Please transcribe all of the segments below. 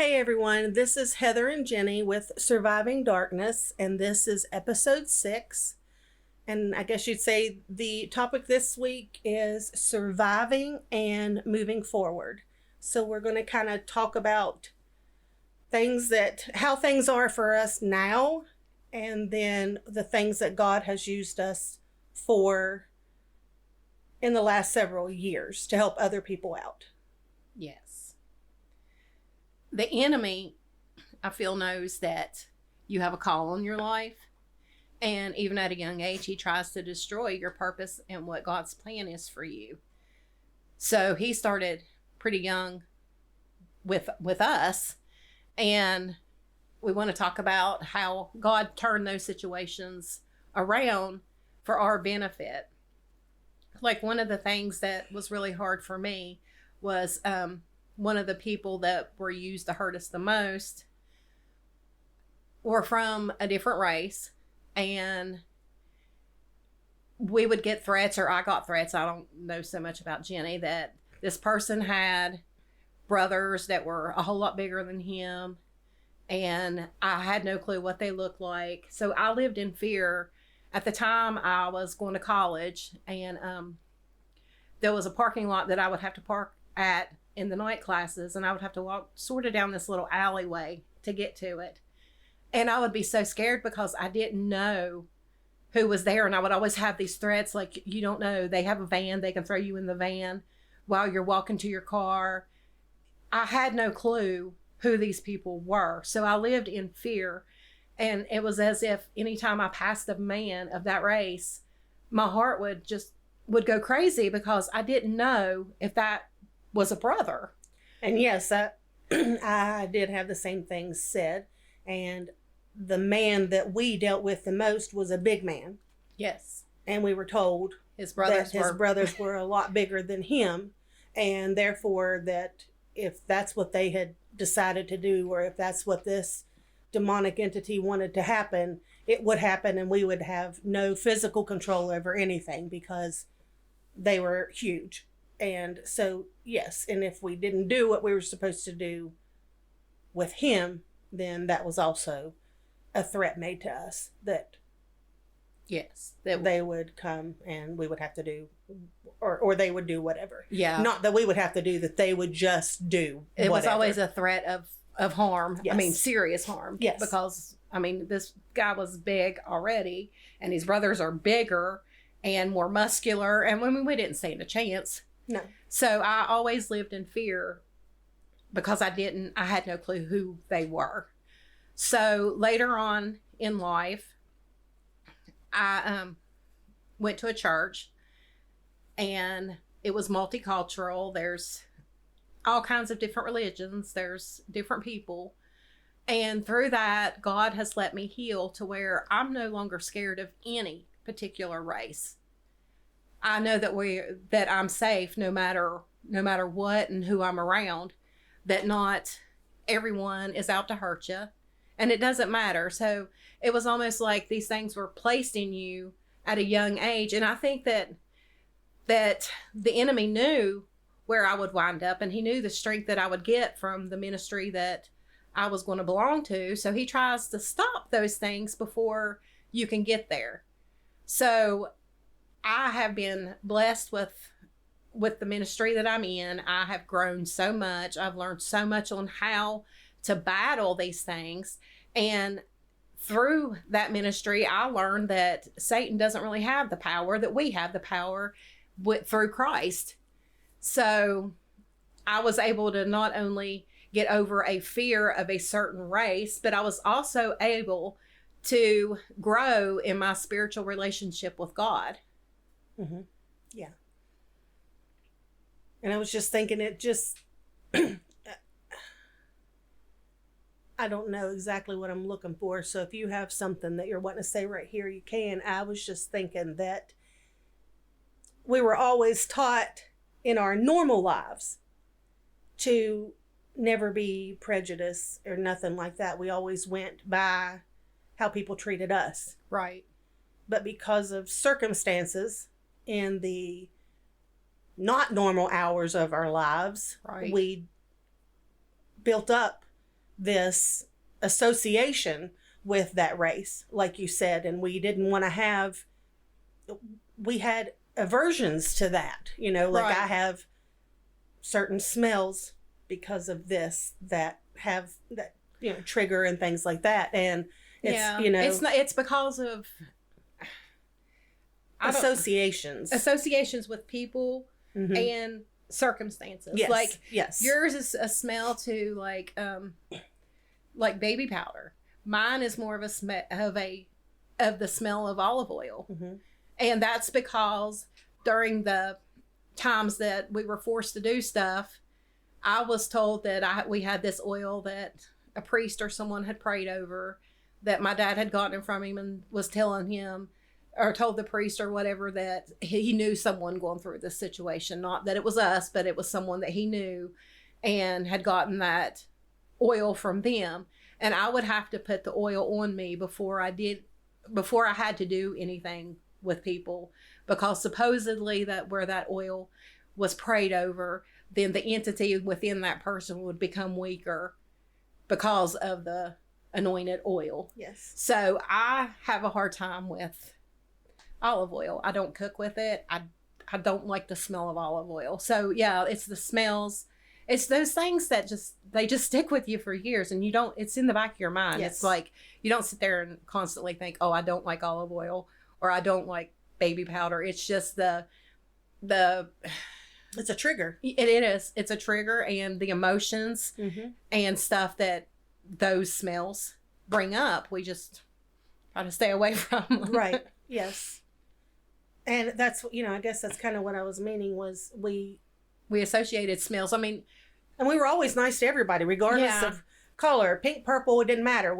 Hey everyone, this is Heather and Jenny with Surviving Darkness, and this is episode 6. And I guess you'd say the topic this week is surviving and moving forward. So we're going to kind of talk about how things are for us now, and then the things that God has used us for in the last several years to help other people out. Yes. The enemy, I feel, knows that you have a call on your life. And even at a young age, he tries to destroy your purpose and what God's plan is for you. So he started pretty young with us. And we want to talk about how God turned those situations around for our benefit. Like, one of the things that was really hard for me was one of the people that were used to hurt us the most were from a different race. And we would get threats, or I got threats. I don't know so much about Jenny, that this person had brothers that were a whole lot bigger than him. And I had no clue what they looked like. So I lived in fear. At the time, I was going to college, and there was a parking lot that I would have to park at in the night classes, and I would have to walk sort of down this little alleyway to get to it. And I would be so scared because I didn't know who was there, and I would always have these threats like, you don't know, they have a van, they can throw you in the van while you're walking to your car. I had no clue who these people were, so I lived in fear. And it was as if anytime I passed a man of that race, my heart would go crazy because I didn't know if that was a brother. And yes, I did have the same things said. And the man that we dealt with the most was a big man. Yes. And we were told his brothers were a lot bigger than him. And therefore, that if that's what they had decided to do, or if that's what this demonic entity wanted to happen, it would happen, and we would have no physical control over anything because they were huge. And so, yes, and if we didn't do what we were supposed to do with him, then that was also a threat made to us that yes, they would come and we would have to do, or they would do whatever. Yeah. Not that we would have to do, that they would just do whatever. It was always a threat of harm. Yes. I mean, serious harm. Yes. Because, I mean, this guy was big already, and his brothers are bigger and more muscular, and we didn't stand a chance. No. So I always lived in fear because I had no clue who they were. So later on in life, I went to a church, and it was multicultural. There's all kinds of different religions. There's different people. And through that, God has let me heal to where I'm no longer scared of any particular race. I know that I'm safe no matter what and who I'm around, that not everyone is out to hurt you, and it doesn't matter. So it was almost like these things were placed in you at a young age. And I think that the enemy knew where I would wind up, and he knew the strength that I would get from the ministry that I was going to belong to. So he tries to stop those things before you can get there. So I have been blessed with the ministry that I'm in. I have grown so much. I've learned so much on how to battle these things. And through that ministry, I learned that Satan doesn't really have the power, that we have the power through Christ. So I was able to not only get over a fear of a certain race, but I was also able to grow in my spiritual relationship with God. Mm-hmm. Yeah. And I was just thinking, I don't know exactly what I'm looking for. So if you have something that you're wanting to say right here, you can. I was just thinking that we were always taught in our normal lives to never be prejudiced or nothing like that. We always went by how people treated us. Right. But because of circumstances in the not normal hours of our lives, right, we built up this association with that race, like you said, and we didn't want to have, we had aversions to that, like Right. I have certain smells because of this that have that, trigger and things like that. And it's, it's because of associations with people mm-hmm. and circumstances. Yes. Like yes. yours is a smell to like baby powder. Mine is more of of the smell of olive oil. Mm-hmm. And that's because during the times that we were forced to do stuff, I was told that we had this oil that a priest or someone had prayed over, that my dad had gotten it from him and was telling him, or told the priest or whatever, that he knew someone going through this situation. Not that it was us, but it was someone that he knew and had gotten that oil from them. And I would have to put the oil on me before I had to do anything with people, because supposedly that where that oil was prayed over, then the entity within that person would become weaker because of the anointed oil. Yes. So I have a hard time with olive oil. I don't cook with it. I don't like the smell of olive oil. So yeah, it's the smells. It's those things that they just stick with you for years, and it's in the back of your mind. Yes. It's like you don't sit there and constantly think, oh, I don't like olive oil, or I don't like baby powder. It's just it's a trigger. It is. It's a trigger, and the emotions mm-hmm. and stuff that those smells bring up, we just try to stay away from. Right. Yes. And that's, I guess that's kind of what I was meaning, was we associated smells. I mean, and we were always nice to everybody, regardless of color, pink, purple. It didn't matter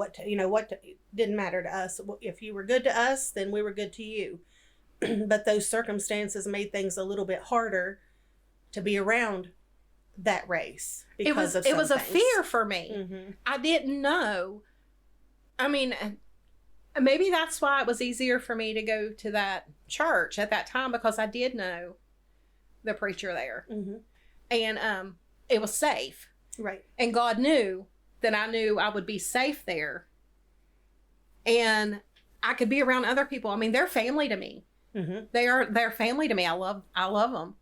didn't matter to us. If you were good to us, then we were good to you. But those circumstances made things a little bit harder to be around that race. It was a fear for me. Mm-hmm. I didn't know. I mean, maybe that's why it was easier for me to go to that church at that time, because I did know the preacher there. Mm-hmm. And it was safe. Right. And God knew that I knew I would be safe there. And I could be around other people. I mean, they're family to me. Mm-hmm. They're family to me. I love them.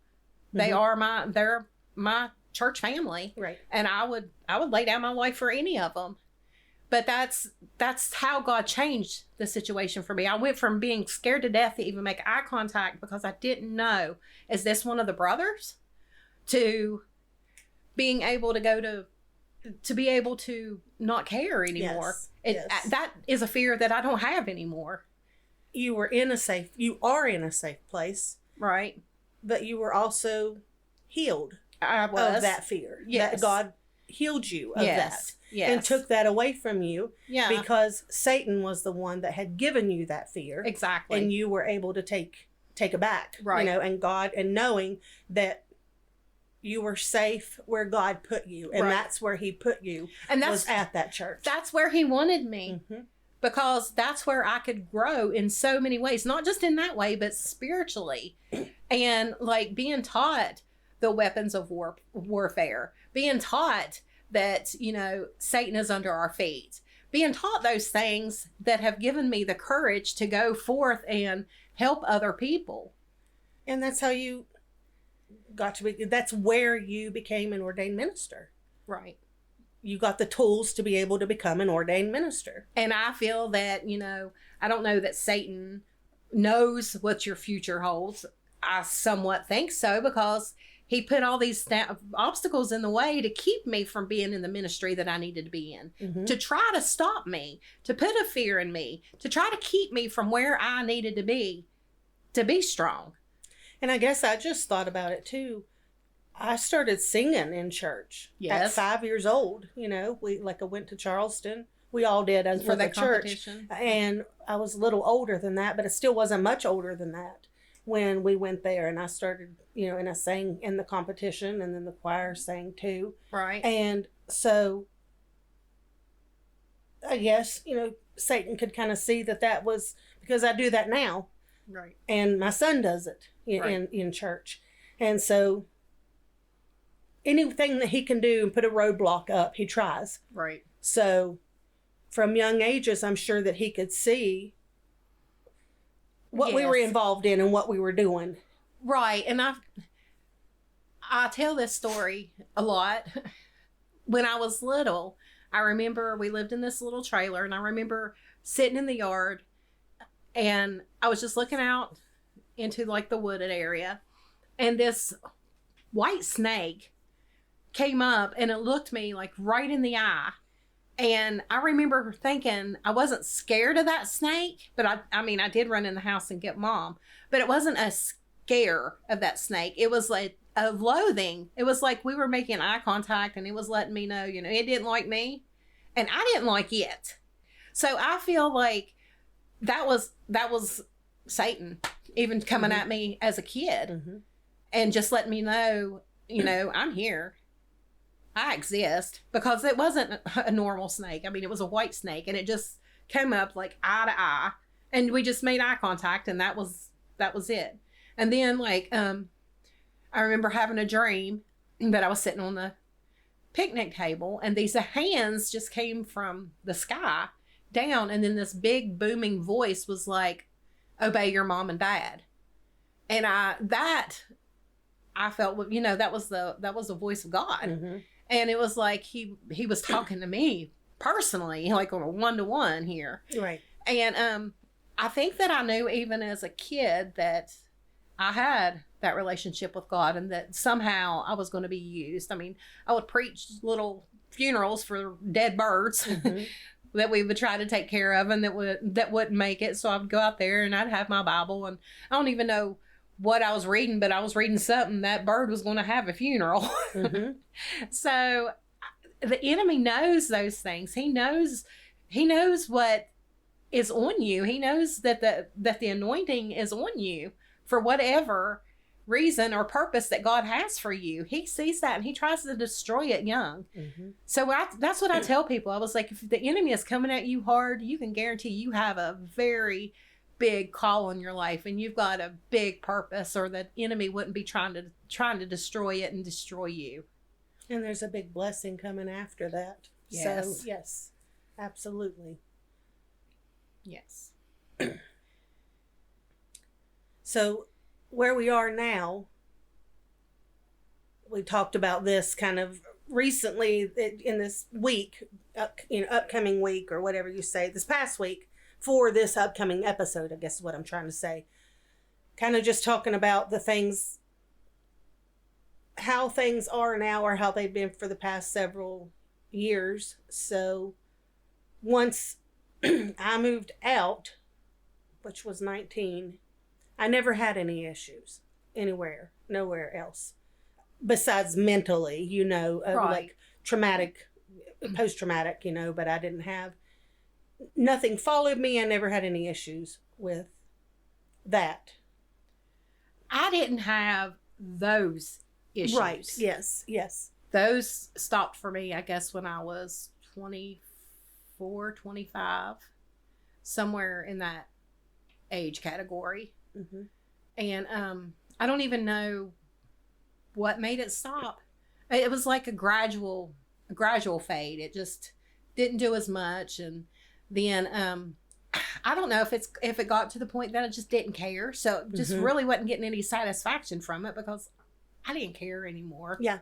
Mm-hmm. They're my church family. Right. And I would lay down my life for any of them. But that's how God changed the situation for me. I went from being scared to death to even make eye contact because I didn't know, is this one of the brothers? To being able to be able to not care anymore. Yes. That is a fear that I don't have anymore. You are in a safe place. Right. But you were also healed of that fear. Yes. That God healed you of that. Yes. And took that away from you. Yeah. Because Satan was the one that had given you that fear. Exactly. And you were able to take it back. Right. And God, and knowing that you were safe where God put you. And that's where he put you. And was at that church. That's where he wanted me. Mm-hmm. Because that's where I could grow in so many ways. Not just in that way, but spiritually. And like being taught the weapons of warfare. Being taught that, Satan is under our feet. Being taught those things that have given me the courage to go forth and help other people. And that's how you that's where you became an ordained minister. Right. You got the tools to be able to become an ordained minister. And I feel that, I don't know that Satan knows what your future holds. I somewhat think so, because he put all these obstacles in the way to keep me from being in the ministry that I needed to be in, mm-hmm. to try to stop me, to put a fear in me, to try to keep me from where I needed to be strong. And I guess I just thought about it too. I started singing in church at 5 years old. I went to Charleston. We all did for the church. And I was a little older than that, but it still wasn't much older than that when we went there. And I started, and I sang in the competition, and then the choir sang too. Right. And so I guess, Satan could kind of see that was because I do that now. Right. And my son does it in church. And so anything that he can do and put a roadblock up, he tries. Right. So from young ages, I'm sure that he could see what we were Yes. involved in and what we were doing. Right. And I tell this story a lot. When I was little, I remember we lived in this little trailer, and I remember sitting in the yard, and I was just looking out into like the wooded area, and this white snake came up and it looked me like right in the eye. And I remember thinking I wasn't scared of that snake, but I mean, I did run in the house and get Mom, but it wasn't a scare of that snake. It was like a loathing. It was like we were making eye contact, and it was letting me know, you know, it didn't like me and I didn't like it. So I feel like that was Satan even coming at me as a kid and just letting me know, you know, I'm here. I exist, because it wasn't a normal snake. I mean, it was a white snake, and it just came up like eye to eye, and we just made eye contact, and that was it. And then like, I remember having a dream that I was sitting on the picnic table, and these hands just came from the sky down, and then this big booming voice was like, obey your mom and dad. And I felt, you know, that was the voice of God. And it was like he was talking to me personally, like on a 1-to-1 here. Right. And I think that I knew even as a kid that I had that relationship with God, and that somehow I was going to be used. I mean, I would preach little funerals for dead birds that we would try to take care of, and that wouldn't make it. So I would go out there and I'd have my Bible, and I don't even know what I was reading, but I was reading something that bird was going to have a funeral. So the enemy knows those things. He knows what is on you. He knows that the anointing is on you for whatever reason or purpose that God has for you. He sees that, and he tries to destroy it young. So that's what I tell people. I was like, if the enemy is coming at you hard, you can guarantee you have a very big call on your life, and you've got a big purpose, or the enemy wouldn't be trying to destroy it and destroy you. And there's a big blessing coming after that. Yes. So, yes, absolutely. Yes. So where we are now, we talked about this kind of recently in this week, upcoming week, or whatever you say, this past week, for this upcoming episode, I guess is what I'm trying to say. Kind of just talking about the things, how things are now, or how they've been for the past several years. So once I moved out, which was 19, I never had any issues anywhere, nowhere else, besides mentally, Right. like traumatic, post-traumatic, but I didn't have, nothing followed me. I never had any issues with that. I didn't have those issues. Right. Yes. Yes. Those stopped for me, I guess, when I was 24, 25, somewhere in that age category. And I don't even know what made it stop. It was like a gradual fade. It just didn't do as much. And then I don't know if it got to the point that I just didn't care. So just really wasn't getting any satisfaction from it, because I didn't care anymore. Yeah.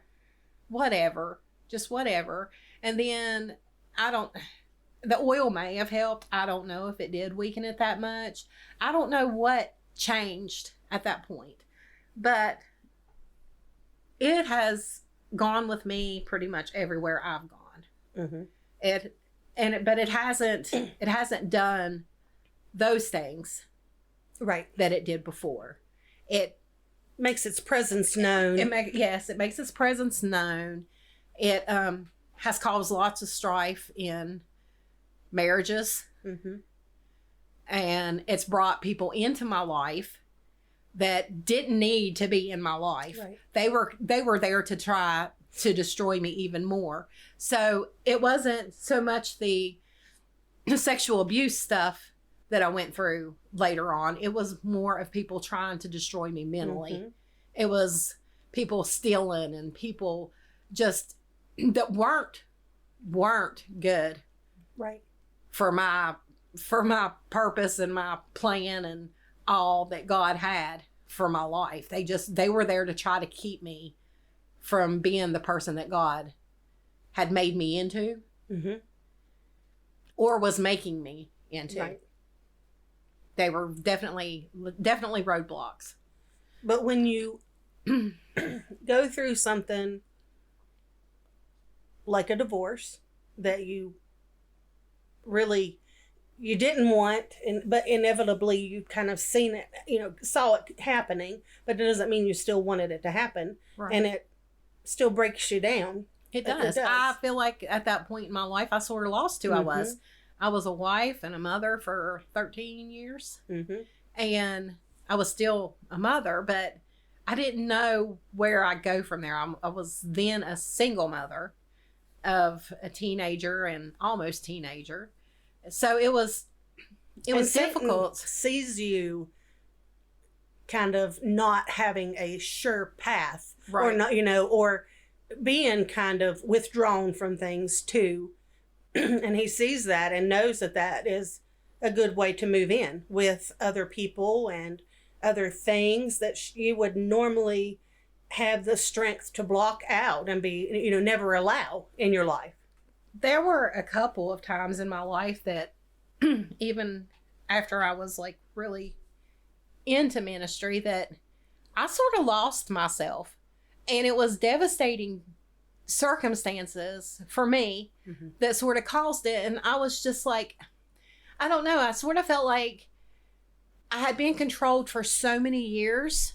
Whatever. Just whatever. And then the oil may have helped. I don't know if it did weaken it that much. I don't know what changed at that point. But it has gone with me pretty much everywhere I've gone. But it hasn't done those things Right. that it did before. It makes its presence known. it makes its presence known. It has caused lots of strife in marriages. And it's brought people into my life that didn't need to be in my life. Right. They were there to try to destroy me even more. So it wasn't so much the sexual abuse stuff that I went through later on. It was more of people trying to destroy me mentally. It was people stealing and people just that weren't good Right. for my purpose and my plan and all that God had for my life. They were there to try to keep me from being the person that God had made me into, or was making me into. Right. They were definitely roadblocks. But when you go through something like a divorce that you didn't want, but inevitably you kind of seen it, saw it happening, but it doesn't mean you still wanted it to happen. Right. And it still breaks you down. It does. I feel like at that point in my life, I sort of lost who I was. I was a wife and a mother for 13 years. And I was still a mother, but I didn't know where I'd go from there. I was then a single mother of a teenager and almost teenager. So it was difficult. Sees you kind of not having a sure path, right, or not, or being kind of withdrawn from things too. And he sees that and knows that that is a good way to move in with other people and other things that you would normally have the strength to block out and be, never allow in your life. There were a couple of times in my life that even after I was like really into ministry, that I sort of lost myself, and it was devastating circumstances for me that sort of caused it. And I was just like, I don't know, I sort of felt like I had been controlled for so many years.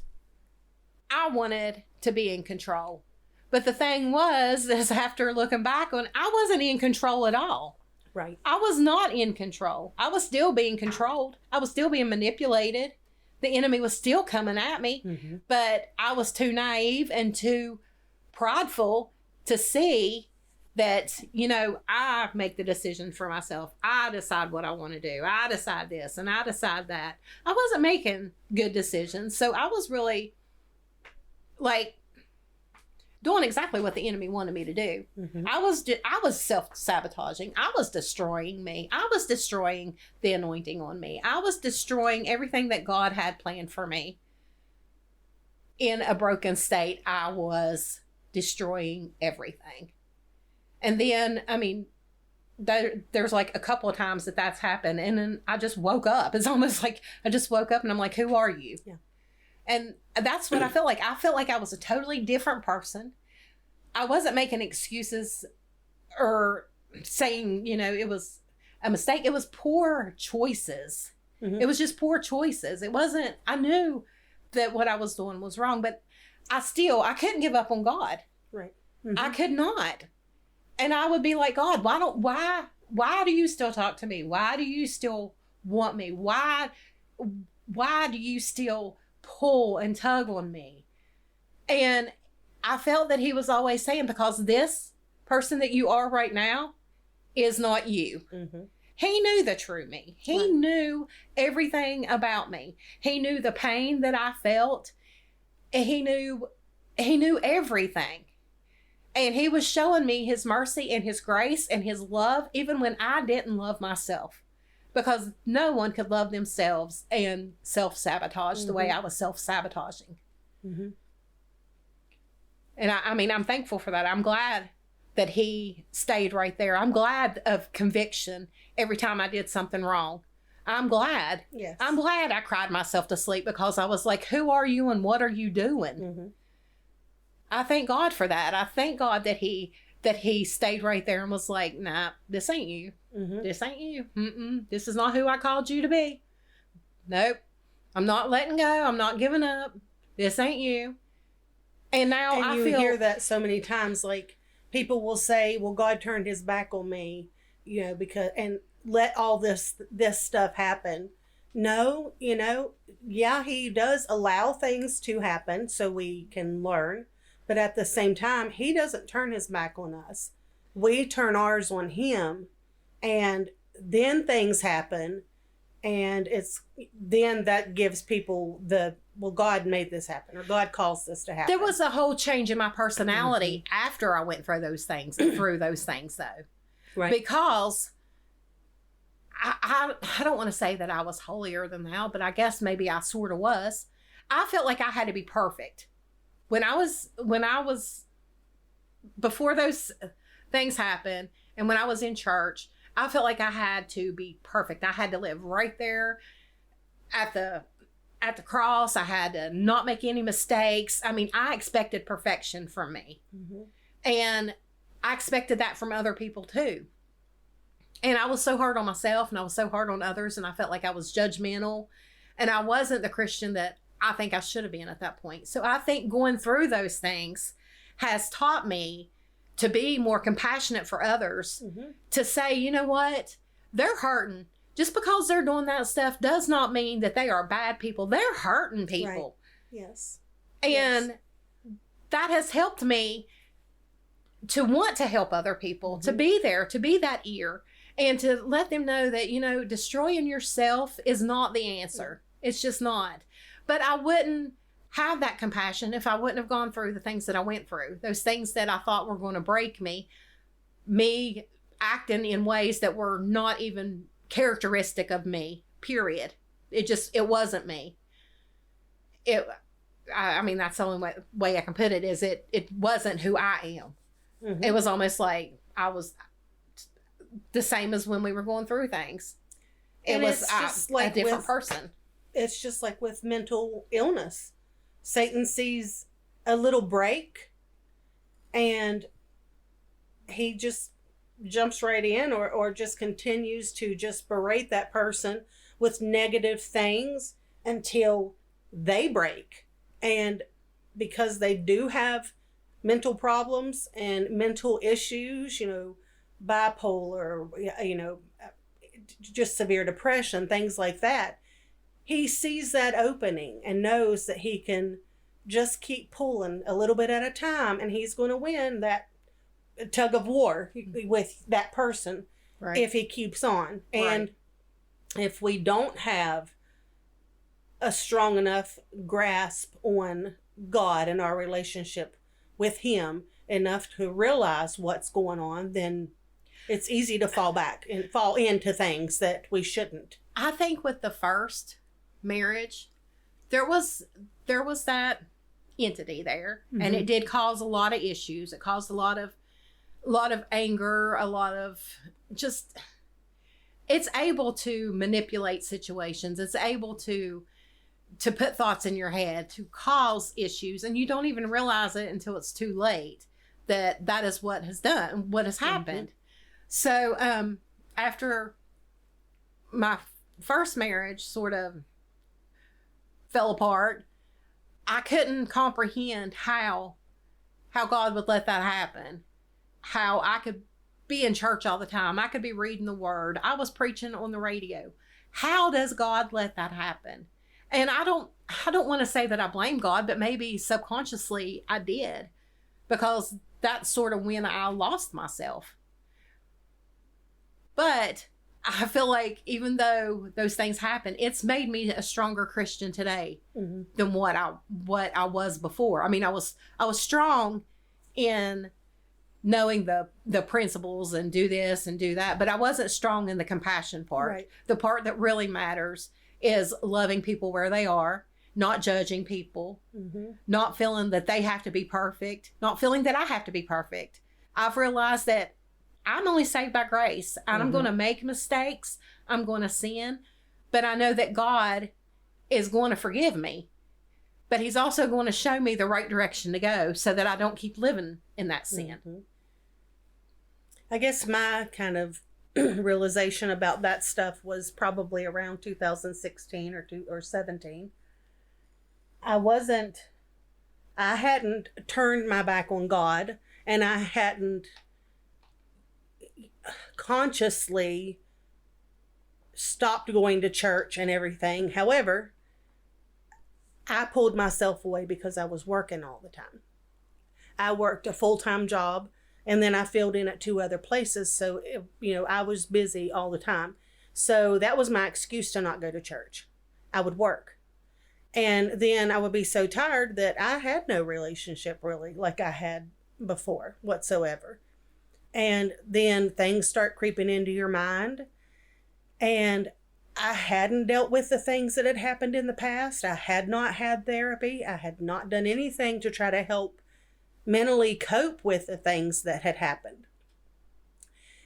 I wanted to be in control. But the thing was, is after looking back on, I wasn't in control at all. Right. I was not in control. I was still being controlled. I was still being manipulated. The enemy was still coming at me. But I was too naive and too prideful to see that, I make the decision for myself. I decide what I want to do. I decide this and I decide that. I wasn't making good decisions. So I was really like doing exactly what the enemy wanted me to do. I was self-sabotaging. I was destroying me. I was destroying the anointing on me. I was destroying everything that God had planned for me. In a broken state, I was destroying everything. And then, there's like a couple of times that's happened, and then I just woke up. It's almost like I just woke up and I'm like, who are you? Yeah. And that's what I felt like. I felt like I was a totally different person. I wasn't making excuses or saying, it was a mistake. It was poor choices. It was just poor choices. It wasn't, I knew that what I was doing was wrong, but I couldn't give up on God. Right. I could not. And I would be like, God, why do you still talk to me? Why do you still want me? Why do you still pull and tug on me? And I felt that he was always saying, because this person that you are right now is not you. He knew the true me. He knew everything about me. He knew the pain that I felt. And he knew everything. And he was showing me his mercy and his grace and his love, even when I didn't love myself. Because no one could love themselves and self-sabotage the way I was self-sabotaging. And I'm thankful for that. I'm glad that he stayed right there. I'm glad of conviction every time I did something wrong. I'm glad. Yes. I'm glad I cried myself to sleep, because I was like, who are you and what are you doing? I thank God for that. I thank God that he stayed right there and was like, nah, this ain't you. This ain't you. This is not who I called you to be. Nope. I'm not letting go. I'm not giving up. This ain't you. And now I feel... hear that so many times, like, people will say, well, God turned his back on me, because, and let all this stuff happen. No, yeah, he does allow things to happen so we can learn. But at the same time, he doesn't turn his back on us. We turn ours on him, and then things happen, and then that gives people the well, God made this happen, or God caused this to happen. There was a whole change in my personality after I went through those things, though. Right. Because I don't want to say that I was holier than thou, but I guess maybe I sort of was. I felt like I had to be perfect. When I was before those things happened, and when I was in church, I felt like I had to be perfect. I had to live right there at the cross. I had to not make any mistakes. I mean, I expected perfection from me. Mm-hmm. And I expected that from other people too. And I was so hard on myself, and I was so hard on others, and I felt like I was judgmental, and I wasn't the Christian that I think I should have been at that point. So I think going through those things has taught me to be more compassionate for others, to say, you know what, they're hurting. Just because they're doing that stuff does not mean that they are bad people. They're hurting people. Right. Yes. And that has helped me to want to help other people, to be there, to be that ear, and to let them know that, you know, destroying yourself is not the answer. It's just not. But I wouldn't have that compassion if I wouldn't have gone through the things that I went through. Those things that I thought were going to break me acting in ways that were not even characteristic of me, period. It wasn't me. I mean, that's the only way I can put it, is it wasn't who I am. Mm-hmm. It was almost like I was the same as when we were going through things. It was just like a different person. It's just like with mental illness. Satan sees a little break and he just jumps right in, or just continues to just berate that person with negative things until they break. And because they do have mental problems and mental issues, you know, bipolar, you know, just severe depression, things like that, he sees that opening and knows that he can just keep pulling a little bit at a time, and he's going to win that tug of war with that person, right, if he keeps on. And if we don't have a strong enough grasp on God and our relationship with him enough to realize what's going on, then it's easy to fall back and fall into things that we shouldn't. I think with the first marriage, there was that entity there, and it did cause a lot of issues. It caused a lot of anger, a lot of just, it's able to manipulate situations. It's able to put thoughts in your head, to cause issues, and you don't even realize it until it's too late that is what has happened. So after my first marriage sort of fell apart, I couldn't comprehend how God would let that happen. How I could be in church all the time. I could be reading the word. I was preaching on the radio. How does God let that happen? And I don't want to say that I blame God, but maybe subconsciously I did, because that's sort of when I lost myself. But I feel like even though those things happened, it's made me a stronger Christian today than what I was before. I mean, I was strong in knowing the principles and do this and do that, but I wasn't strong in the compassion part. Right. The part that really matters is loving people where they are, not judging people, not feeling that they have to be perfect, not feeling that I have to be perfect. I've realized that I'm only saved by grace, and I'm going to make mistakes. I'm going to sin, but I know that God is going to forgive me, but he's also going to show me the right direction to go so that I don't keep living in that sin. I guess my kind of realization about that stuff was probably around 2016 or 17. I hadn't turned my back on God, and I hadn't consciously stopped going to church and everything. However, I pulled myself away because I was working all the time. I worked a full-time job, and then I filled in at 2 other places. So, I was busy all the time. So that was my excuse to not go to church. I would work. And then I would be so tired that I had no relationship really like I had before whatsoever. And then things start creeping into your mind. And I hadn't dealt with the things that had happened in the past. I had not had therapy. I had not done anything to try to help mentally cope with the things that had happened.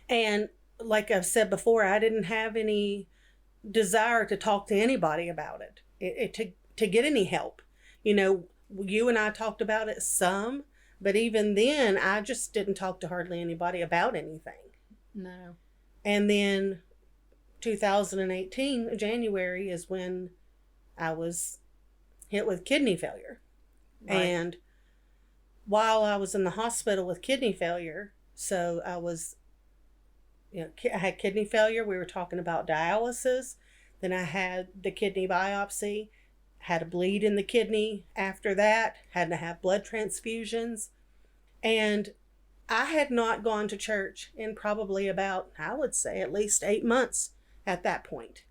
And like I've said before, I didn't have any desire to talk to anybody about it, to get any help. You know, you and I talked about it some, but even then, I just didn't talk to hardly anybody about anything. No. And then 2018, January, is when I was hit with kidney failure. Right. And while I was in the hospital with kidney failure, so I was, I had kidney failure. We were talking about dialysis. Then I had the kidney biopsy, had a bleed in the kidney after that, had to have blood transfusions. And I had not gone to church in probably about, I would say, at least 8 months at that point.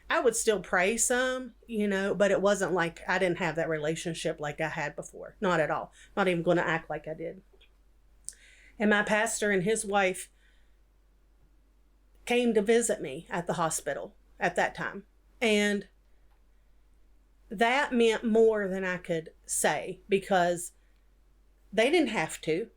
I would still pray some, but it wasn't like I didn't have that relationship like I had before. Not at all. Not even going to act like I did. And my pastor and his wife came to visit me at the hospital at that time. And that meant more than I could say, because they didn't have to.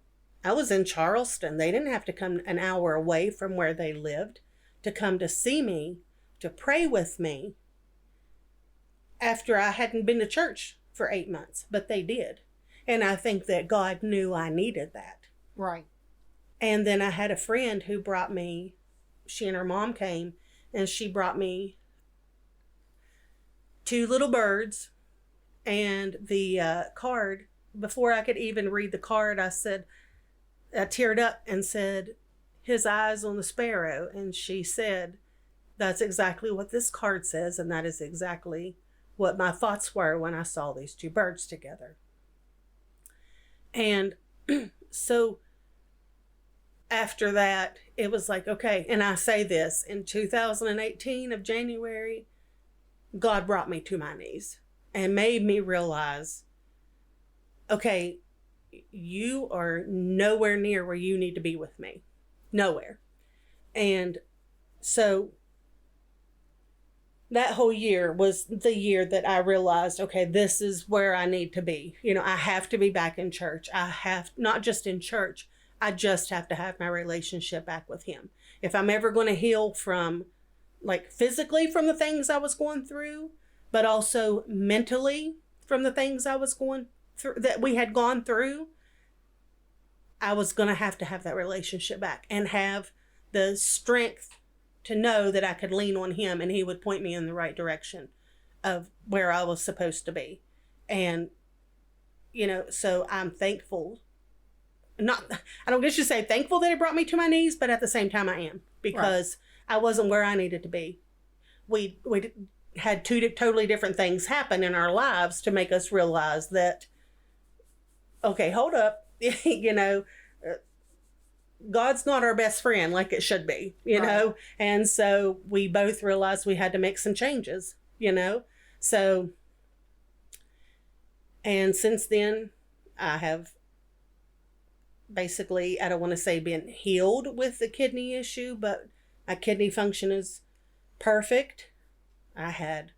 I was in Charleston. They didn't have to come an hour away from where they lived to come to see me, to pray with me after I hadn't been to church for 8 months, but they did. And I think that God knew I needed that. Right. And then I had a friend who brought me, she and her mom came, and she brought me 2 little birds and the card. Before I could even read the card, I teared up and said, "His eyes on the sparrow." And she said, "That's exactly what this card says, and that is exactly what my thoughts were when I saw these 2 birds together." And so after that, it was like, okay, and I say this, in 2018 of January, God brought me to my knees and made me realize, okay, you are nowhere near where you need to be with me. Nowhere. And so that whole year was the year that I realized, okay, this is where I need to be. I have to be back in church. I have, not just in church, I just have to have my relationship back with him. If I'm ever going to heal from, like, physically from the things I was going through, but also mentally from the things I was going through, that we had gone through, I was going to have that relationship back and have the strength to know that I could lean on him and he would point me in the right direction of where I was supposed to be. And, so I'm thankful. I don't guess you say thankful that it brought me to my knees, but at the same time I am, because right. I wasn't where I needed to be. We had 2 totally different things happen in our lives to make us realize that, okay, hold up, God's not our best friend like it should be, know? And so we both realized we had to make some changes, So, and since then, I have basically, I don't want to say been healed with the kidney issue, but my kidney function is perfect. I had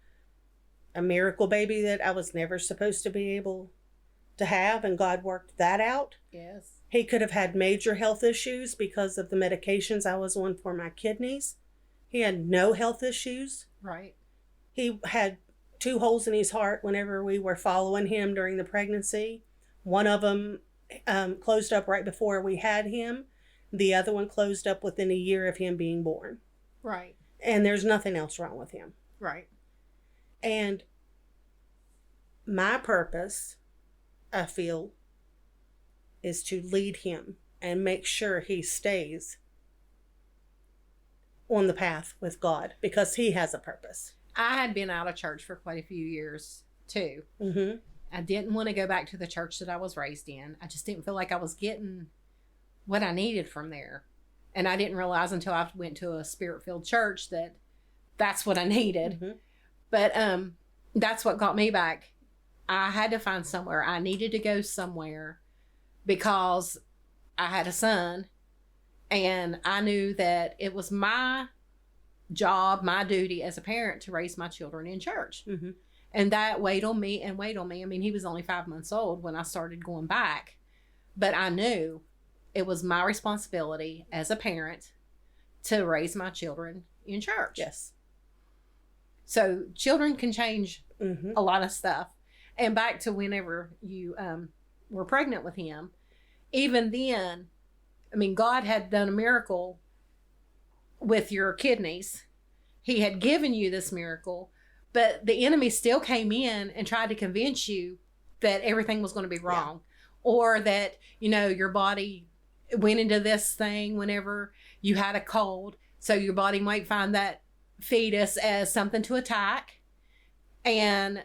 a miracle baby that I was never supposed to be able to have, and God worked that out. Yes. He could have had major health issues because of the medications I was on for my kidneys. He had no health issues. Right. He had 2 holes in his heart whenever we were following him during the pregnancy. One of them closed up right before we had him. The other one closed up within a year of him being born. Right. And there's nothing else wrong with him. Right. And my purpose, I feel, is to lead him and make sure he stays on the path with God, because he has a purpose. I had been out of church for quite a few years too. Mm-hmm. I didn't want to go back to the church that I was raised in. I just didn't feel like I was getting what I needed from there. And I didn't realize until I went to a spirit-filled church that that's what I needed. Mm-hmm. But that's what got me back. I had to find somewhere. I needed to go somewhere because I had a son, and I knew that it was my job, my duty as a parent to raise my children in church. Mm-hmm. And that weighed on me and weighed on me. I mean, he was only 5 months old when I started going back, but I knew it was my responsibility as a parent to raise my children in church. Yes. So children can change Mm-hmm. a lot of stuff. And back to whenever you were pregnant with him, even then, I mean, God had done a miracle with your kidneys. He had given you this miracle, but the enemy still came in and tried to convince you that everything was going to be wrong, or that, you know, your body went into this thing whenever you had a cold. So your body might find that fetus as something to attack and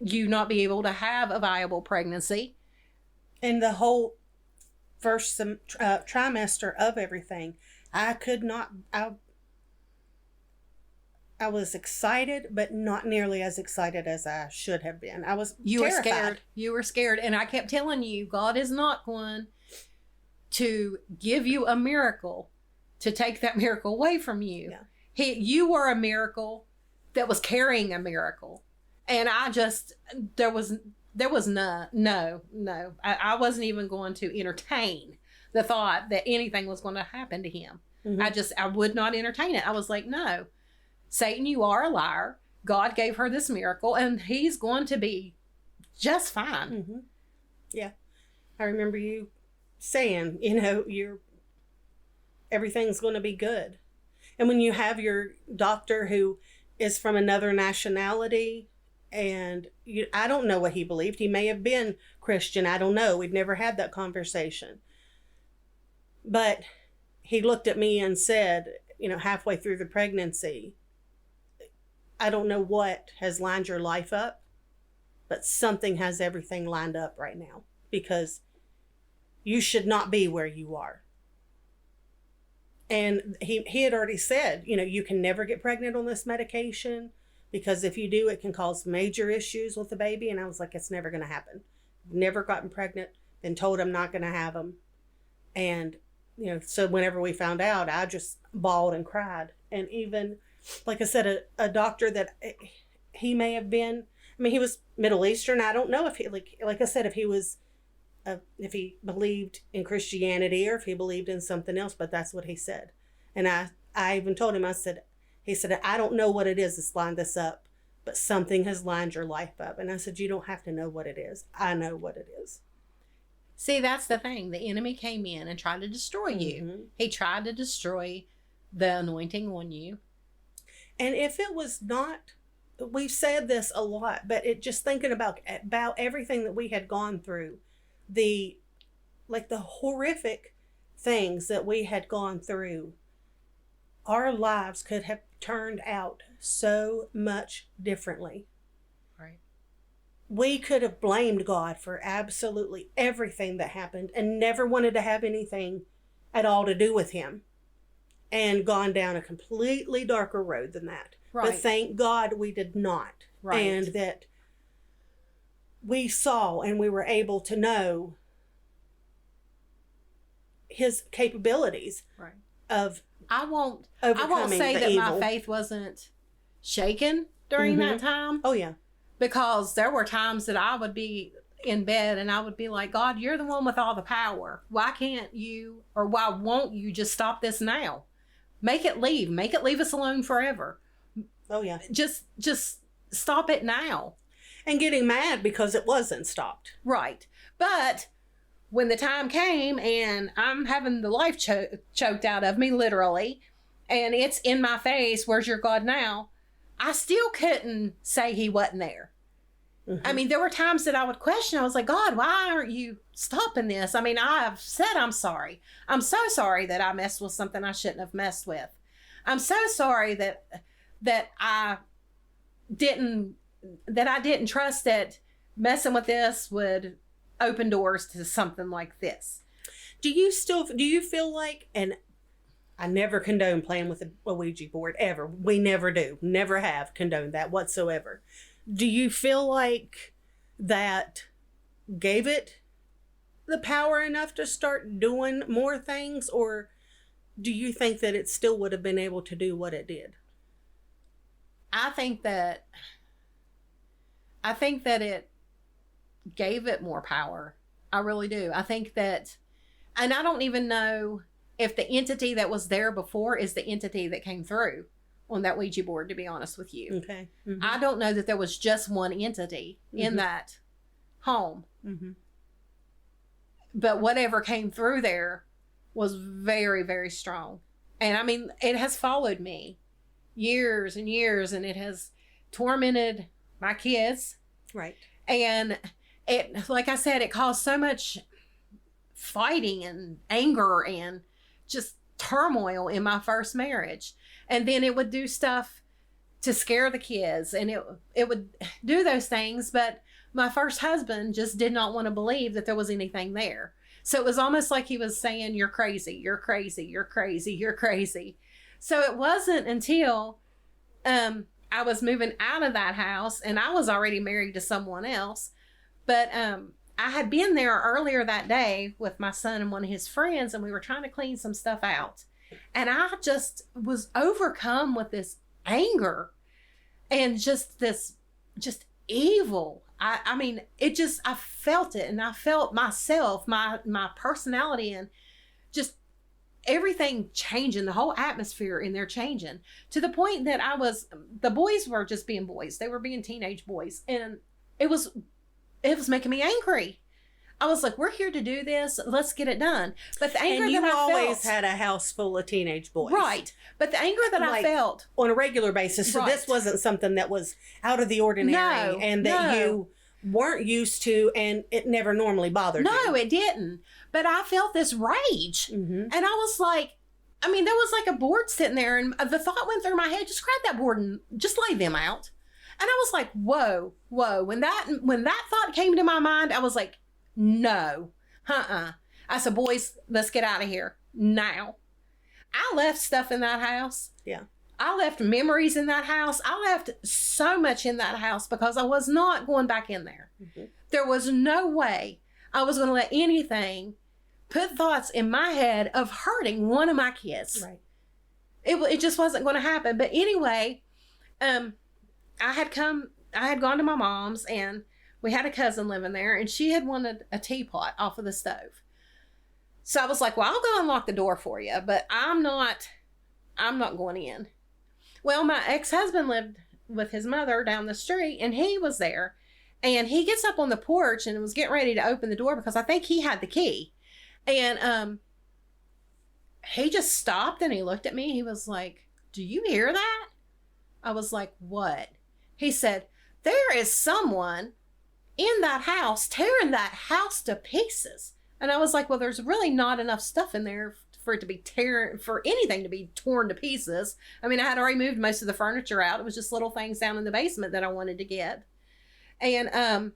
you not be able to have a viable pregnancy. And the whole first trimester of everything, I could not, I was excited, but not nearly as excited as I should have been. I was You terrified. were scared. You were scared. And I kept telling you, God is not going to give you a miracle to take that miracle away from you. Yeah. You were a miracle that was carrying a miracle. And I just, there was no. I wasn't even going to entertain the thought that anything was going to happen to him. Mm-hmm. I would not entertain it. I was like, no, Satan, you are a liar. God gave her this miracle and he's going to be just fine. Mm-hmm. Yeah. I remember you saying, you know, everything's going to be good. And when you have your doctor who is from another nationality, and I don't know what he believed. He may have been Christian. I don't know. We've never had that conversation. But he looked at me and said, you know, halfway through the pregnancy, I don't know what has lined your life up, but something has everything lined up right now, because you should not be where you are. And he had already said, you know, you can never get pregnant on this medication, because if you do, it can cause major issues with the baby. And I was like, it's never going to happen. Never gotten pregnant, been told I'm not going to have them. And, you know, so whenever we found out, I just bawled and cried. And even, like I said, a doctor that he may have been, I mean, he was Middle Eastern. I don't know if he, like I said, if he was, if he believed in Christianity or if he believed in something else, but that's what he said. And I even told him, he said, I don't know what it is that's lined this up, but something has lined your life up. And I said, you don't have to know what it is. I know what it is. See, that's the thing. The enemy came in and tried to destroy you. Mm-hmm. He tried to destroy the anointing on you. And if it was not, we've said this a lot, but it just thinking about everything that we had gone through, the horrific things that we had gone through, our lives could have turned out so much differently. Right. We could have blamed God for absolutely everything that happened and never wanted to have anything at all to do with him, and gone down a completely darker road than that. Right. But thank God we did not. Right. And that we saw and we were able to know his capabilities. Right. Of I won't overcoming say the that evil. my faith wasn't shaken during Mm-hmm. that time, Oh yeah. because there were times that I would be in bed and I would be like, God, you're the one with all the power. Why can't you, or why won't you just stop this now? Make it leave us alone forever. Oh yeah. Just stop it now. And getting mad because it wasn't stopped. Right. But when the time came and I'm having the life choked out of me, literally, and it's in my face, where's your God now? I still couldn't say he wasn't there. Mm-hmm. I mean, there were times that I would question. I was like, God, why aren't you stopping this? I mean, I've said I'm sorry. I'm so sorry that I messed with something I shouldn't have messed with. I'm so sorry that I didn't trust that messing with this would open doors to something like this. Do you feel like, and I never condone playing with a Ouija board ever. We never do. Never have condoned that whatsoever. Do you feel like that gave it the power enough to start doing more things, or do you think that it still would have been able to do what it did? I think that it gave it more power. I really do. I think that, and I don't even know if the entity that was there before is the entity that came through on that Ouija board, to be honest with you. Okay. Mm-hmm. I don't know that there was just one entity in that home. Mm-hmm. But whatever came through there was very, very strong. And I mean, it has followed me years and years, and it has tormented my kids. Right. And it, like I said, it caused so much fighting and anger and just turmoil in my first marriage. And then it would do stuff to scare the kids, and it would do those things. But my first husband just did not want to believe that there was anything there. So it was almost like he was saying, you're crazy, you're crazy, you're crazy, you're crazy. So it wasn't until I was moving out of that house, and I was already married to someone else. But I had been there earlier that day with my son and one of his friends, and we were trying to clean some stuff out. And I just was overcome with this anger and just evil. I mean, I felt it, and I felt myself, my personality, and just everything changing, the whole atmosphere in there changing, to the point that the boys were just being boys. They were being teenage boys, and it was making me angry. I was like, we're here to do this. Let's get it done. But the anger that I felt... And you always had a house full of teenage boys. Right. But the anger that I felt... On a regular basis. So this wasn't something that was out of the ordinary and that you weren't used to, and it never normally bothered you. No, it didn't. But I felt this rage. Mm-hmm. And I was like... I mean, there was like a board sitting there, and the thought went through my head, just grab that board and just lay them out. And I was like, whoa. When that thought came to my mind, I was like, no. I said, boys, let's get out of here now. I left stuff in that house. Yeah. I left memories in that house. I left so much in that house because I was not going back in there. Mm-hmm. There was no way I was going to let anything put thoughts in my head of hurting one of my kids. Right. It just wasn't going to happen. But anyway, I had gone to my mom's, and we had a cousin living there, and she had wanted a teapot off of the stove. So I was like, well, I'll go unlock the door for you, but I'm not going in. Well, my ex-husband lived with his mother down the street, and he was there, and he gets up on the porch and was getting ready to open the door because I think he had the key. And he just stopped, and he looked at me. He was like, do you hear that? I was like, what? He said, there is someone in that house tearing that house to pieces. And I was like, well, there's really not enough stuff in there for it to be for anything to be torn to pieces. I mean, I had already moved most of the furniture out. It was just little things down in the basement that I wanted to get. And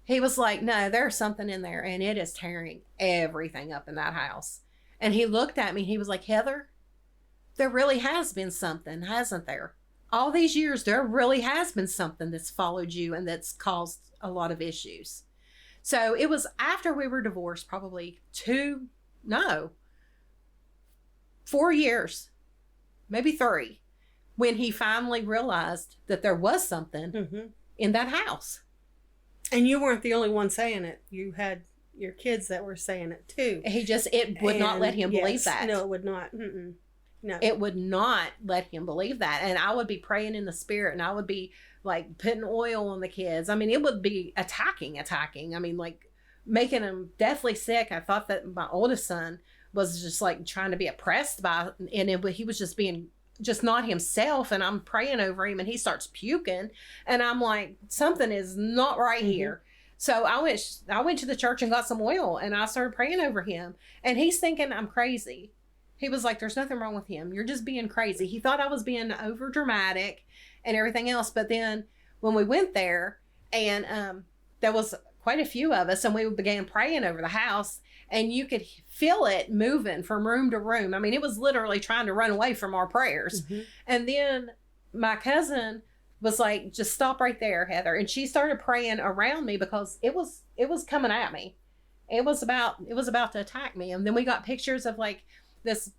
he was like, no, there's something in there, and it is tearing everything up in that house. And he looked at me, he was like, Heather, there really has been something, hasn't there? All these years, there really has been something that's followed you and that's caused a lot of issues. So it was after we were divorced, probably 4 years, maybe 3, when he finally realized that there was something in that house. And you weren't the only one saying it. You had your kids that were saying it too. It would not let him believe that. No, it would not. No. It would not let him believe that. And I would be praying in the spirit, and I would be like putting oil on the kids. I mean, it would be attacking. I mean, like making them deathly sick. I thought that my oldest son was just like trying to be oppressed by, and he was just being just not himself. And I'm praying over him, and he starts puking, and I'm like, something is not right here. So I went to the church and got some oil, and I started praying over him, and he's thinking I'm crazy. He was like, there's nothing wrong with him. You're just being crazy. He thought I was being over dramatic and everything else. But then when we went there, and there was quite a few of us, and we began praying over the house, and you could feel it moving from room to room. I mean, it was literally trying to run away from our prayers. And then my cousin was like, just stop right there, Heather. And she started praying around me because it was coming at me. It was about to attack me. And then we got pictures of like this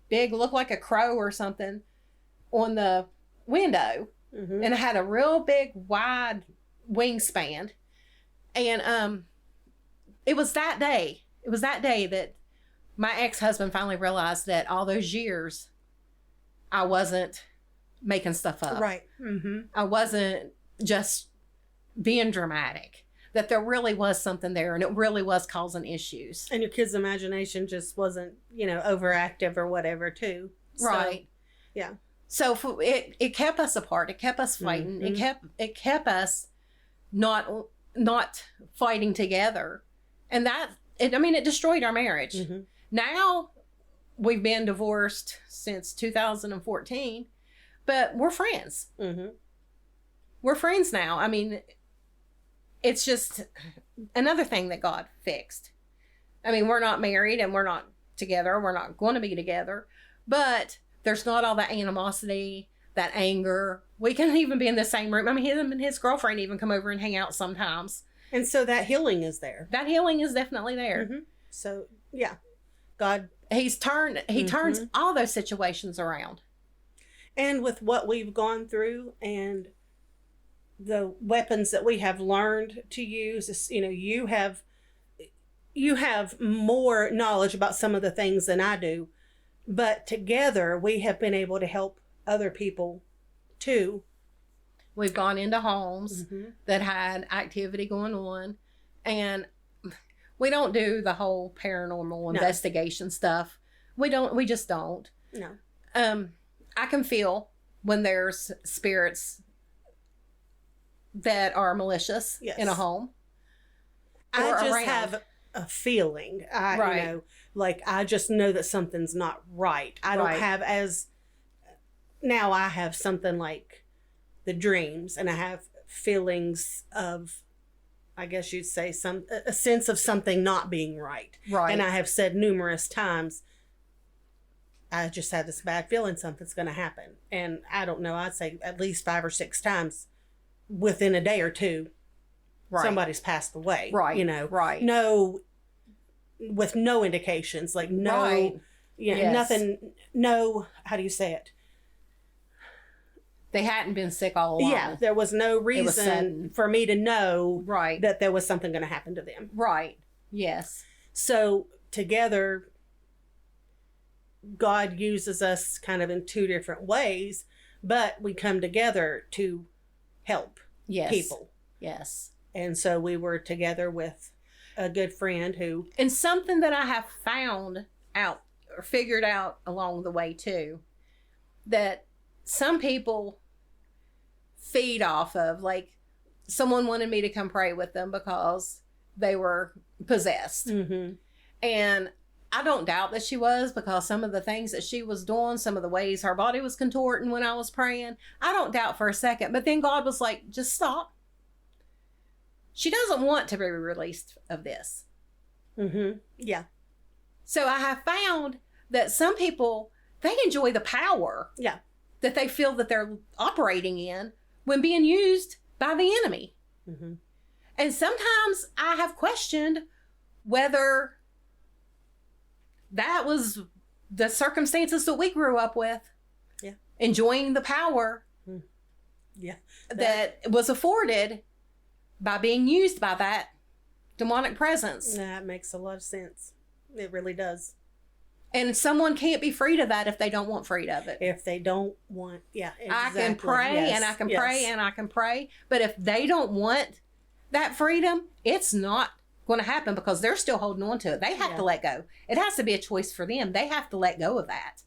big, looked like a crow or something on the window. Mm-hmm. And it had a real big, wide wingspan. And it was that day that my ex-husband finally realized that all those years I wasn't making stuff up. Right. Mm-hmm. I wasn't just being dramatic. That there really was something there, and it really was causing issues. And your kid's imagination just wasn't, overactive or whatever, too. Right. So, yeah. So it kept us apart. It kept us fighting. Mm-hmm. It kept us not fighting together, and it destroyed our marriage. Mm-hmm. Now we've been divorced since 2014, but we're friends. Mm-hmm. We're friends now. I mean, it's just another thing that God fixed. I mean, we're not married and we're not together. We're not going to be together, but there's not all that animosity, that anger. We can even be in the same room. I mean, him and his girlfriend even come over and hang out sometimes. And so that healing is there. That healing is definitely there. Mm-hmm. So, yeah. God. He turns all those situations around. And with what we've gone through and the weapons that we have learned to use, you have more knowledge about some of the things than I do. But together we have been able to help other people too. We've gone into homes Mm-hmm. that had activity going on, and we don't do the whole paranormal investigation stuff. We just don't. No. I can feel when there's spirits that are malicious in a home. I just around. have a feeling. Right. I just know that something's not right. I don't have now I have something like the dreams, and I have feelings of, I guess you'd say, a sense of something not being right. Right. And I have said numerous times, I just have this bad feeling something's going to happen. And I don't know, I'd say at least 5 or 6 times within a day or two, somebody's passed away. Right. Right. No, with no indications, like no, Right. Nothing, no, how do you say it? They hadn't been sick all along. Yeah, there was no reason for me to know that there was something going to happen to them. Right. Yes. So together, God uses us kind of in 2 different ways, but we come together to help people. Yes. And so we were together with a good friend who... And something that I have found out or figured out along the way too, that some people feed off of, like someone wanted me to come pray with them because they were possessed. Mm-hmm. And I don't doubt that she was, because some of the things that she was doing, some of the ways her body was contorting when I was praying, I don't doubt for a second. But then God was like, just stop. She doesn't want to be released of this. Mm-hmm. Yeah. So I have found that some people, they enjoy the power that they feel that they're operating in when being used by the enemy. Mm-hmm. And sometimes I have questioned whether that was the circumstances that we grew up with. Yeah. Enjoying the power that was afforded by being used by that demonic presence. That makes a lot of sense. It really does. And someone can't be freed of that if they don't want freed of it. If they don't want, exactly. I can pray and I can pray and I can pray. But if they don't want that freedom, it's not going to happen, because they're still holding on to it. They have to let go. It has to be a choice for them. They have to let go of that.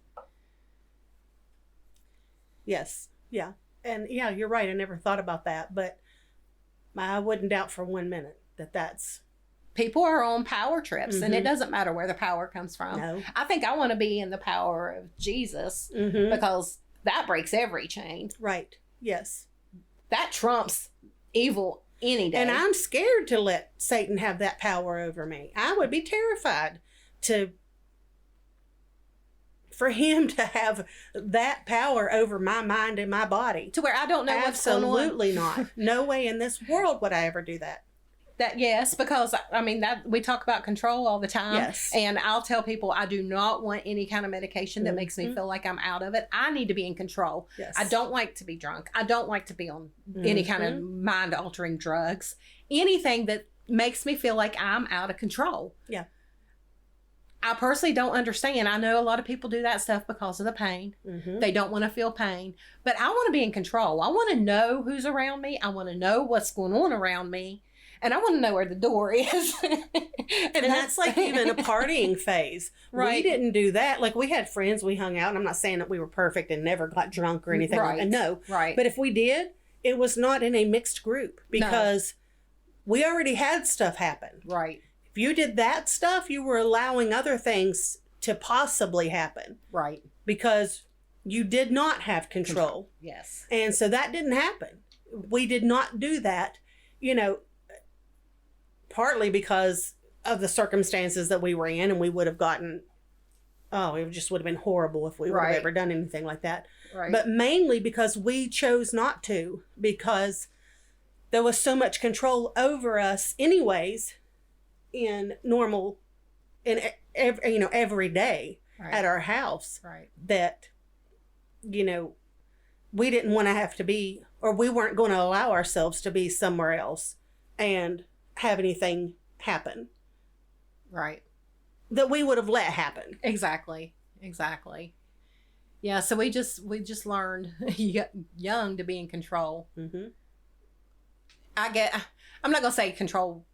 Yes. Yeah. And you're right. I never thought about that, but I wouldn't doubt for 1 minute that that's... People are on power trips, and it doesn't matter where the power comes from. No. I think I want to be in the power of Jesus, because that breaks every chain. Right. Yes. That trumps evil any day. And I'm scared to let Satan have that power over me. I would be terrified to for him to have that power over my mind and my body. To where I don't know what's going on. Absolutely not. No way in this world would I ever do that. That yes, because I mean that we talk about control all the time. Yes. And I'll tell people I do not want any kind of medication that makes me feel like I'm out of it. I need to be in control. Yes. I don't like to be drunk. I don't like to be on any kind of mind altering drugs. Anything that makes me feel like I'm out of control. Yeah. I personally don't understand. I know a lot of people do that stuff because of the pain. They don't want to feel pain. But I want to be in control. I want to know who's around me. I want to know what's going on around me. And I want to know where the door is. and that's like even a partying phase. Right. We didn't do that. Like we had friends, we hung out. And I'm not saying that we were perfect and never got drunk or anything like that. No. Right. But if we did, it was not in a mixed group because we already had stuff happen. Right. If you did that stuff, you were allowing other things to possibly happen. Right. Because you did not have control. Yes. And so that didn't happen. We did not do that, you know, partly because of the circumstances that we were in, and we would have gotten, it just would have been horrible if we would have ever done anything like that. Right. But mainly because we chose not to, because there was so much control over us anyways in normal, every day at our house that, you know, we didn't want to have to be, or we weren't going to allow ourselves to be somewhere else and have anything happen. Right. That we would have let happen. Exactly. Yeah, so we just learned young to be in control. I'm not going to say control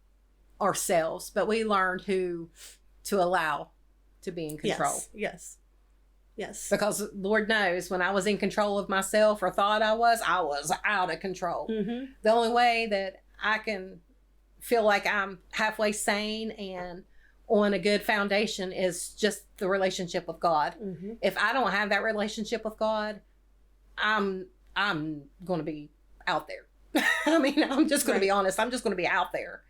ourselves, but we learned who to allow to be in control. Yes. Because Lord knows when I was in control of myself or thought I was out of control. The only way that I can feel like I'm halfway sane and on a good foundation is just the relationship with God. If I don't have that relationship with God, I'm going to be out there. I mean, I'm just going to be honest. I'm just going to be out there.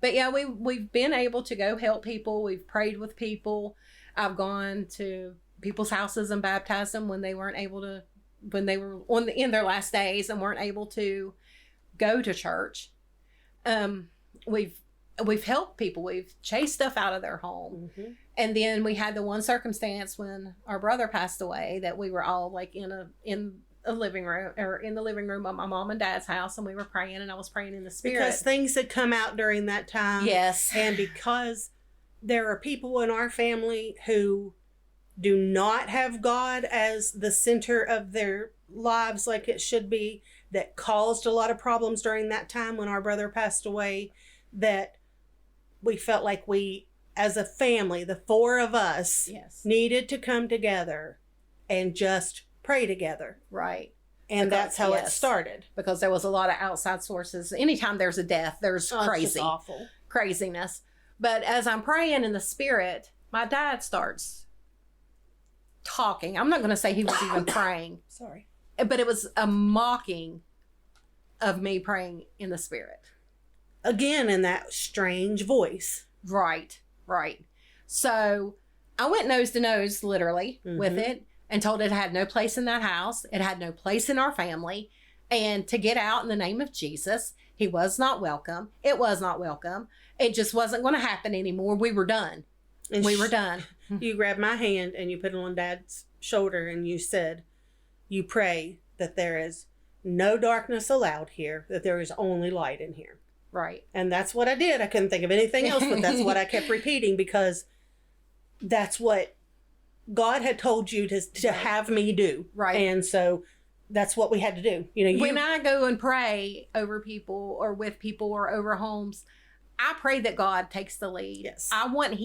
But yeah, we've been able to go help people. We've prayed with people. I've gone to people's houses and baptized them when they weren't able to, when they were in their last days and weren't able to go to church. We've helped people. We've chased stuff out of their home. And then we had the one circumstance when our brother passed away that we were all like in a living room, or in the living room of my mom and dad's house, and we were praying, and I was praying in the spirit. Because things had come out during that time. Yes. And because there are people in our family who do not have God as the center of their lives like it should be, that caused a lot of problems during that time when our brother passed away, that we felt like we, as a family, the four of us, needed to come together and just pray together. Right. And that's how it started. Because there was a lot of outside sources. Anytime there's a death, there's It's just awful. Craziness. But as I'm praying in the spirit, my dad starts talking. I'm not going to say he was even praying. Sorry. But it was a mocking of me praying in the spirit. Again, in that strange voice. Right. So I went nose to nose, literally, with it, and told it had no place in that house. It had no place in our family. And to get out in the name of Jesus, he was not welcome. It was not welcome. It just wasn't going to happen anymore. We were done. And we were done. You grabbed my hand and you put it on Dad's shoulder and you said, you pray that there is no darkness allowed here, that there is only light in here. Right. And that's what I did. I couldn't think of anything else, but that's what I kept repeating, because that's what God had told you to have me do. Right. And so that's what we had to do. You know, when I go and pray over people or with people or over homes, I pray that God takes the lead. Yes. I want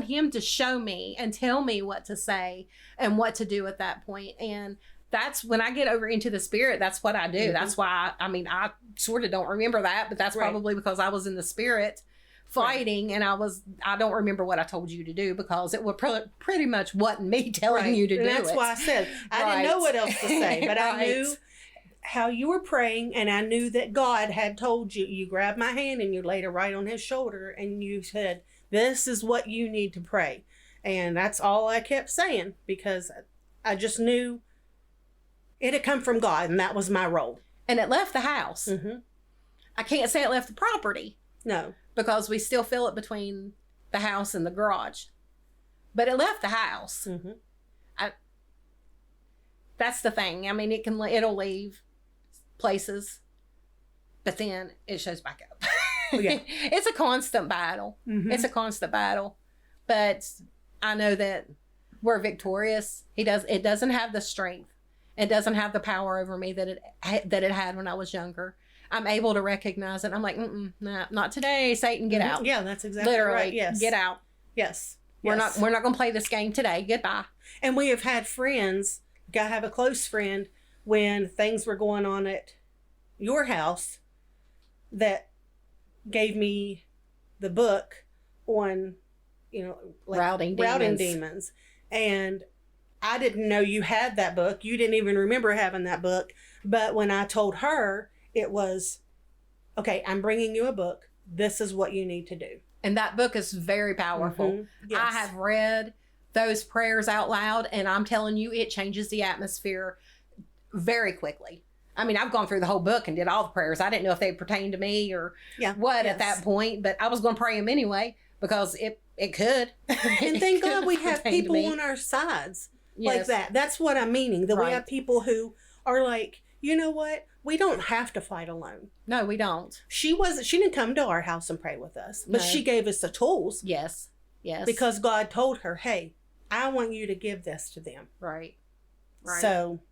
him to show me and tell me what to say and what to do at that point. And that's when I get over into the spirit, that's what I do. That's why, I sort of don't remember that, but that's probably because I was in the spirit fighting and I don't remember what I told you to do, because it would pretty much wasn't me telling you to do it. That's why I said, I didn't know what else to say, but I knew how you were praying, and I knew that God had told you. You grabbed my hand and you laid it right on his shoulder and you said, this is what you need to pray. And that's all I kept saying, because I just knew it had come from God, and that was my role. And it left the house. Mm-hmm. I can't say it left the property. No. Because we still feel it between the house and the garage. But it left the house. Mm-hmm. That's the thing. I mean, it'll leave places, but then it shows back up. Yeah. It's a constant battle. Mm-hmm. It's a constant battle. But I know that we're victorious. It doesn't have the strength. It doesn't have the power over me that it had when I was younger. I'm able to recognize it. I'm like, nah, not today, Satan, get out. Yeah, that's exactly Literally, right. Yes. get out. Yes. We're not going to play this game today. Goodbye. And we have had friends. I have a close friend when things were going on at your house that gave me the book on, like routing demons. And I didn't know you had that book. You didn't even remember having that book. But when I told her, it was, okay, I'm bringing you a book. This is what you need to do. And that book is very powerful. Mm-hmm. Yes. I have read those prayers out loud, and I'm telling you, it changes the atmosphere very quickly. I mean, I've gone through the whole book and did all the prayers. I didn't know if they pertained to me or what at that point, but I was going to pray them anyway because it could. And thank God we have people on our sides like that. That's what I'm meaning. That we have people who are like, you know what? We don't have to fight alone. No, we don't. She didn't come to our house and pray with us, but she gave us the tools. Yes. Because God told her, hey, I want you to give this to them. Right. So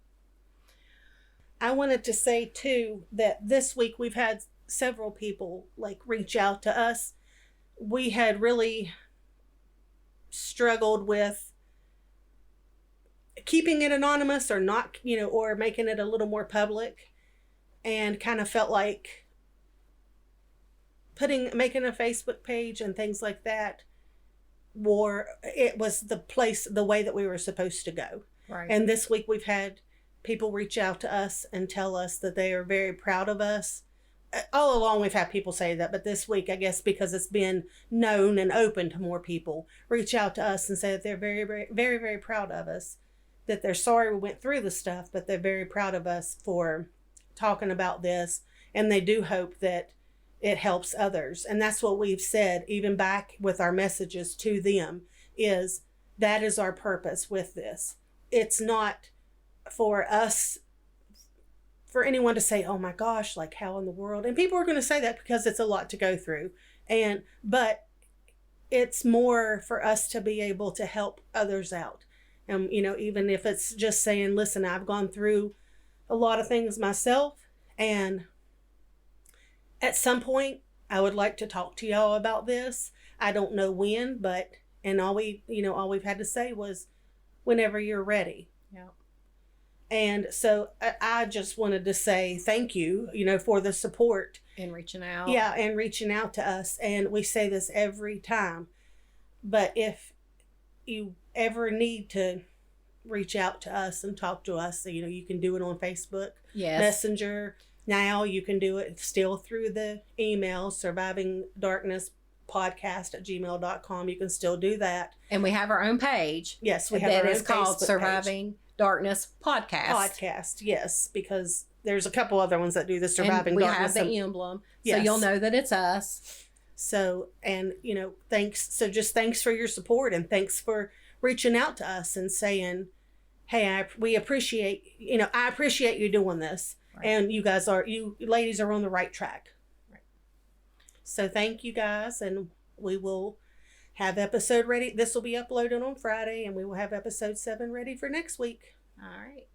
I wanted to say too that this week we've had several people like reach out to us. We had really struggled with keeping it anonymous or not, or making it a little more public, and kind of felt like making a Facebook page and things like that, it was the way that we were supposed to go. Right. And this week we've had people reach out to us and tell us that they are very proud of us. All along we've had people say that, but this week, I guess because it's been known and open to more people, reach out to us and say that they're very, very, very, very proud of us, that they're sorry we went through the stuff, but they're very proud of us for talking about this, and they do hope that it helps others. And that's what we've said, even back with our messages to them, is that is our purpose with this. It's not for us, for anyone to say, oh my gosh, like how in the world? And people are going to say that because it's a lot to go through. But it's more for us to be able to help others out. And, even if it's just saying, listen, I've gone through a lot of things myself, and at some point I would like to talk to y'all about this. I don't know when, and all we've had to say was whenever you're ready. Yeah. And so I just wanted to say thank you, for the support. And reaching out. Yeah, and reaching out to us. And we say this every time. But if you ever need to reach out to us and talk to us, you can do it on Facebook, Messenger. Now you can do it still through the email, survivingdarknesspodcast@gmail.com. You can still do that. And we have our own page. Yes, we have our own is called Facebook Surviving Darkness Podcast. Podcast, yes, because there's a couple other ones that do the Surviving and Darkness. We have the emblem, yes. So you'll know that it's us. So, and thanks. So just thanks for your support, and thanks for reaching out to us and saying, hey, we appreciate, I appreciate you doing this. Right. And you ladies are on the right track. Right. So thank you guys. And we will have episode ready. This will be uploaded on Friday, and we will have episode 7 ready for next week. All right.